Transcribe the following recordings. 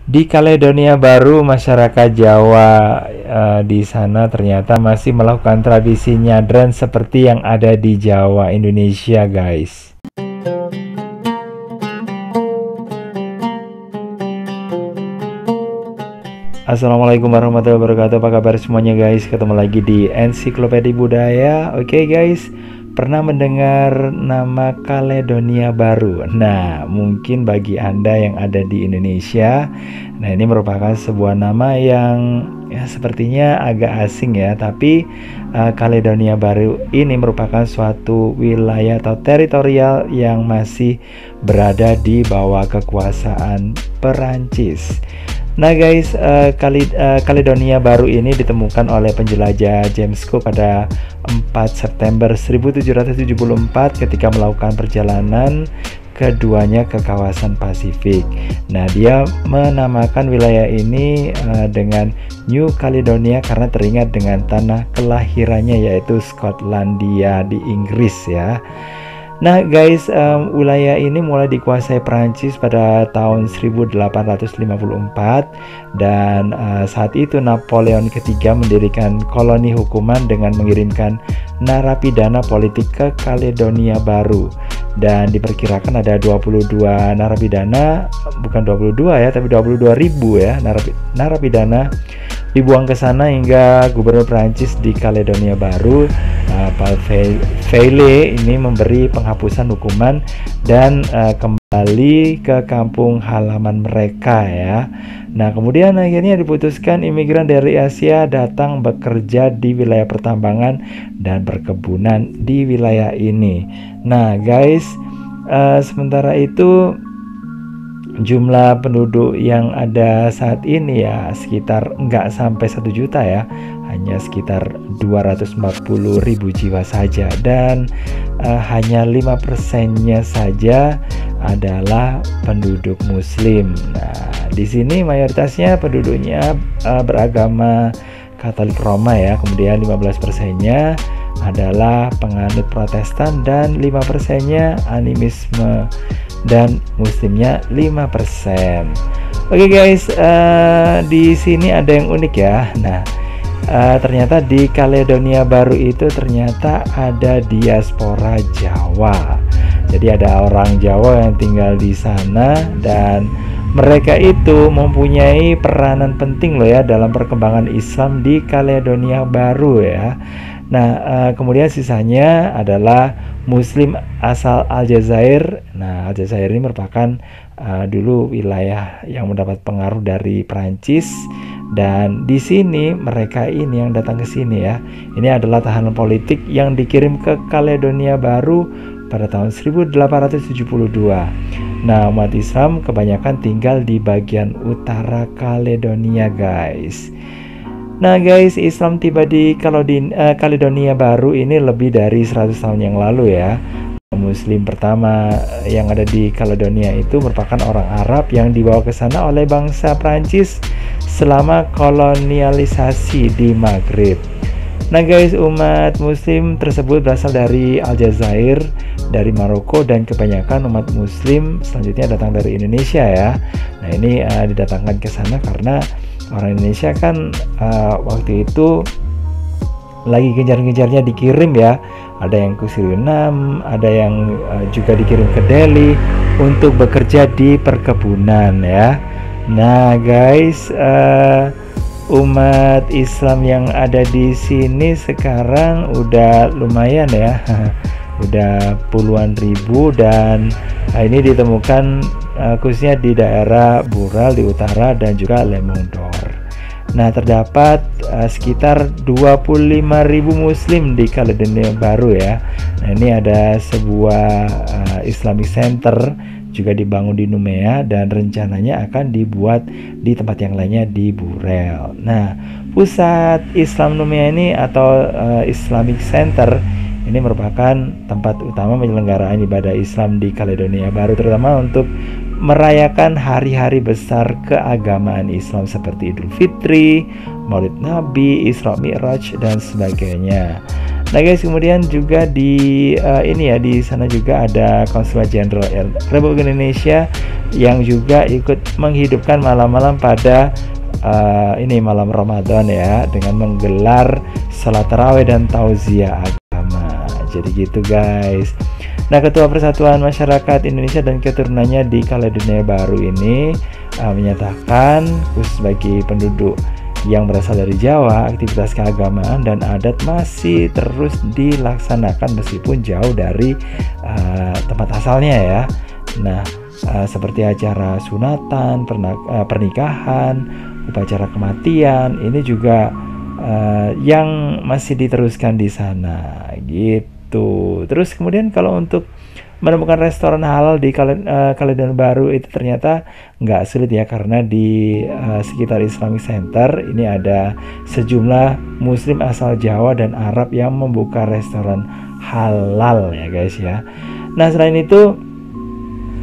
Di Kaledonia Baru, masyarakat Jawa di sana ternyata masih melakukan tradisi nyadran seperti yang ada di Jawa, Indonesia, guys. Assalamualaikum warahmatullahi wabarakatuh. Apa kabar semuanya, guys? Ketemu lagi di Ensiklopedia Budaya. Oke, guys, pernah mendengar nama Kaledonia Baru? Nah, mungkin bagi Anda yang ada di Indonesia, nah ini merupakan sebuah nama yang ya sepertinya agak asing ya. Tapi Kaledonia Baru ini merupakan suatu wilayah atau teritorial yang masih berada di bawah kekuasaan Perancis. Nah guys, Kaledonia Baru ini ditemukan oleh penjelajah James Cook pada 4 September 1774 ketika melakukan perjalanan keduanya ke kawasan Pasifik. Nah, dia menamakan wilayah ini dengan New Caledonia karena teringat dengan tanah kelahirannya, yaitu Skotlandia di Inggris ya. Nah guys, wilayah ini mulai dikuasai Prancis pada tahun 1854 dan saat itu Napoleon ketiga mendirikan koloni hukuman dengan mengirimkan narapidana politik ke Kaledonia Baru, dan diperkirakan ada 22 narapidana, bukan 22 ya, tapi 22.000 ya narapidana dibuang ke sana hingga gubernur Prancis di Kaledonia Baru, Paul Faille ini memberi penghapusan hukuman dan kembali ke kampung halaman mereka ya. Nah, kemudian akhirnya diputuskan imigran dari Asia datang bekerja di wilayah pertambangan dan perkebunan di wilayah ini. Nah, guys, sementara itu jumlah penduduk yang ada saat ini ya sekitar nggak sampai 1 juta ya, hanya sekitar 240.000 jiwa saja, dan hanya 5%-nya saja adalah penduduk Muslim. Nah, di sini mayoritasnya penduduknya beragama Katolik Roma ya, kemudian 15%-nya adalah penganut Protestan dan 5%-nya animisme, dan Muslimnya 5%. Oke guys, di sini ada yang unik ya. Nah, ternyata di Kaledonia Baru itu ternyata ada diaspora Jawa. Jadi ada orang Jawa yang tinggal di sana, dan mereka itu mempunyai peranan penting loh ya dalam perkembangan Islam di Kaledonia Baru ya. Nah, kemudian sisanya adalah Muslim asal Aljazair. Nah, Aljazair ini merupakan dulu wilayah yang mendapat pengaruh dari Prancis, dan di sini mereka ini yang datang ke sini ya. Ini adalah tahanan politik yang dikirim ke Kaledonia Baru pada tahun 1872. Nah, umat Islam kebanyakan tinggal di bagian utara Kaledonia, guys. Nah guys, Islam tiba di Kaledonia Baru ini lebih dari 100 tahun yang lalu ya. Muslim pertama yang ada di Kaledonia itu merupakan orang Arab yang dibawa ke sana oleh bangsa Prancis selama kolonialisasi di Maghrib. Nah guys, umat Muslim tersebut berasal dari Aljazair, dari Maroko, dan kebanyakan umat Muslim selanjutnya datang dari Indonesia ya. Nah ini didatangkan ke sana karena orang Indonesia kan waktu itu lagi gencar-gencarnya dikirim ya. Ada yang ke Suriname, ada yang juga dikirim ke Delhi untuk bekerja di perkebunan ya. Nah guys, umat Islam yang ada di sini sekarang udah lumayan ya. Udah puluhan ribu, dan ini ditemukan khususnya di daerah Bural di utara dan juga Lemongdor. Nah, terdapat sekitar 25.000 Muslim di Kaledonia Baru ya. Nah, ini ada sebuah Islamic Center juga dibangun di Numea, dan rencananya akan dibuat di tempat yang lainnya di Burel. Nah, pusat Islam Numea ini atau Islamic Center ini merupakan tempat utama penyelenggaraan ibadah Islam di Kaledonia Baru, terutama untuk merayakan hari-hari besar keagamaan Islam seperti Idul Fitri, Maulid Nabi, Isra Mi'raj, dan sebagainya. Nah guys, kemudian juga di ini ya, di sana juga ada Konsulat Jenderal Republik Indonesia yang juga ikut menghidupkan malam-malam pada ini malam Ramadan ya, dengan menggelar salat tarawih dan tauziah agama. Jadi gitu guys. Nah, Ketua Persatuan Masyarakat Indonesia dan keturunannya di Kaledonia Baru ini menyatakan khusus bagi penduduk yang berasal dari Jawa, aktivitas keagamaan dan adat masih terus dilaksanakan meskipun jauh dari tempat asalnya ya. Nah, seperti acara sunatan, pernikahan, upacara kematian, ini juga yang masih diteruskan di sana gitu. Terus kemudian kalau untuk menemukan restoran halal di Kaledonia Baru itu ternyata nggak sulit ya, karena di sekitar Islamic Center ini ada sejumlah Muslim asal Jawa dan Arab yang membuka restoran halal ya guys ya. Nah, selain itu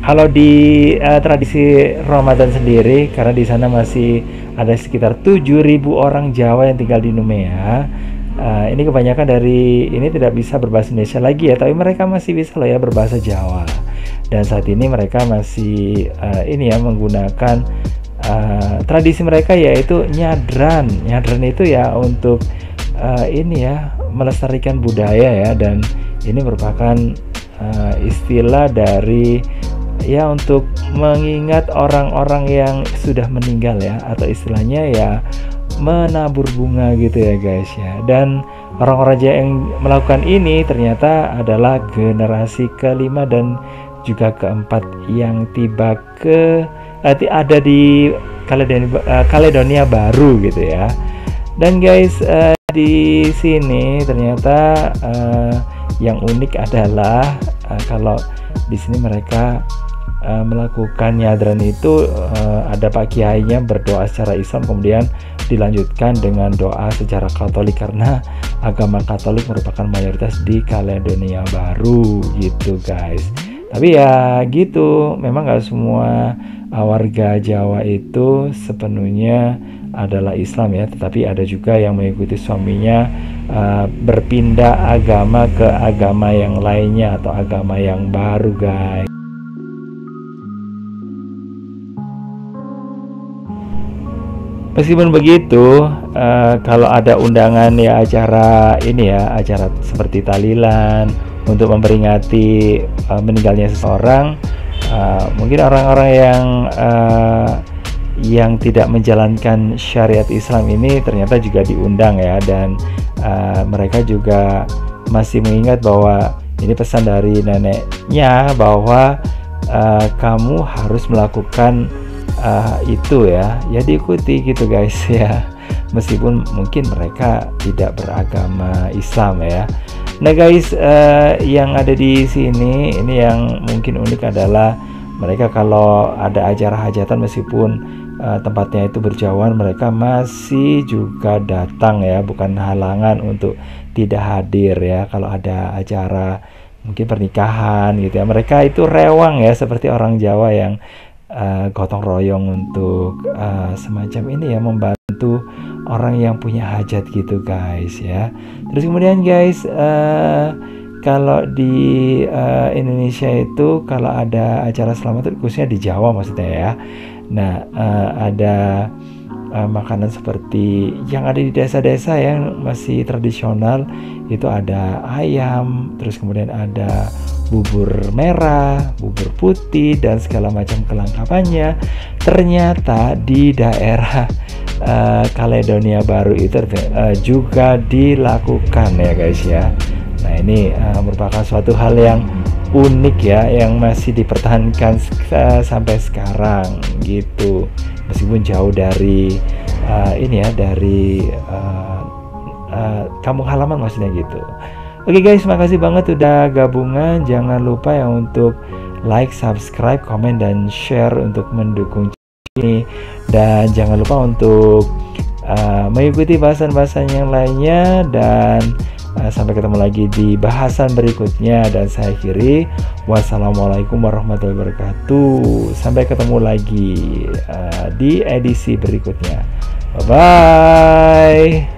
kalau di tradisi Ramadan sendiri, karena di sana masih ada sekitar 7.000 orang Jawa yang tinggal di Numea. Ini kebanyakan dari ini tidak bisa berbahasa Indonesia lagi ya, tapi mereka masih bisa loh ya berbahasa Jawa. Dan saat ini mereka masih ini ya menggunakan tradisi mereka, yaitu nyadran. Nyadran itu ya untuk ini ya melestarikan budaya ya, dan ini merupakan istilah dari ya untuk mengingat orang-orang yang sudah meninggal ya, atau istilahnya ya menabur bunga gitu ya guys ya. Dan orang-orang Jawa yang melakukan ini ternyata adalah generasi kelima dan juga keempat yang tiba ada di Kaledonia Baru gitu ya. Dan guys, di sini ternyata yang unik adalah kalau di sini mereka melakukan nyadran itu ada Pak Kiainya berdoa secara Islam, kemudian dilanjutkan dengan doa secara Katolik, karena agama Katolik merupakan mayoritas di Kaledonia Baru gitu guys. Tapi ya gitu, memang gak semua warga Jawa itu sepenuhnya adalah Islam ya, tetapi ada juga yang mengikuti suaminya berpindah agama ke agama yang lainnya atau agama yang baru guys. Meskipun begitu, kalau ada undangan ya acara ini ya, acara seperti tahlilan untuk memperingati meninggalnya seseorang, mungkin orang-orang yang tidak menjalankan syariat Islam ini ternyata juga diundang ya, dan mereka juga masih mengingat bahwa ini pesan dari neneknya bahwa kamu harus melakukan itu ya diikuti gitu guys ya, meskipun mungkin mereka tidak beragama Islam ya. Nah guys, yang ada di sini ini yang mungkin unik adalah mereka kalau ada acara hajatan meskipun tempatnya itu berjauhan, mereka masih juga datang ya, bukan halangan untuk tidak hadir ya. Kalau ada acara mungkin pernikahan gitu ya, mereka itu rewang ya, seperti orang Jawa yang gotong royong untuk semacam ini ya, membantu orang yang punya hajat gitu guys ya. Terus kemudian guys, kalau di Indonesia itu kalau ada acara selamatan, khususnya di Jawa maksudnya ya, nah ada makanan seperti yang ada di desa-desa yang masih tradisional, itu ada ayam, terus kemudian ada bubur merah, bubur putih, dan segala macam kelengkapannya. Ternyata di daerah Kaledonia Baru itu juga dilakukan ya guys ya. Nah ini merupakan suatu hal yang unik ya, yang masih dipertahankan sampai sekarang gitu, meskipun jauh dari ini ya, dari kampung halaman maksudnya gitu. Oke guys, makasih banget udah gabungan. Jangan lupa ya untuk like, subscribe, komen, dan share untuk mendukung ini. Dan jangan lupa untuk mengikuti bahasan-bahasan yang lainnya. Dan sampai ketemu lagi di bahasan berikutnya. Dan saya akhiri, wassalamualaikum warahmatullahi wabarakatuh. Sampai ketemu lagi di edisi berikutnya. Bye-bye.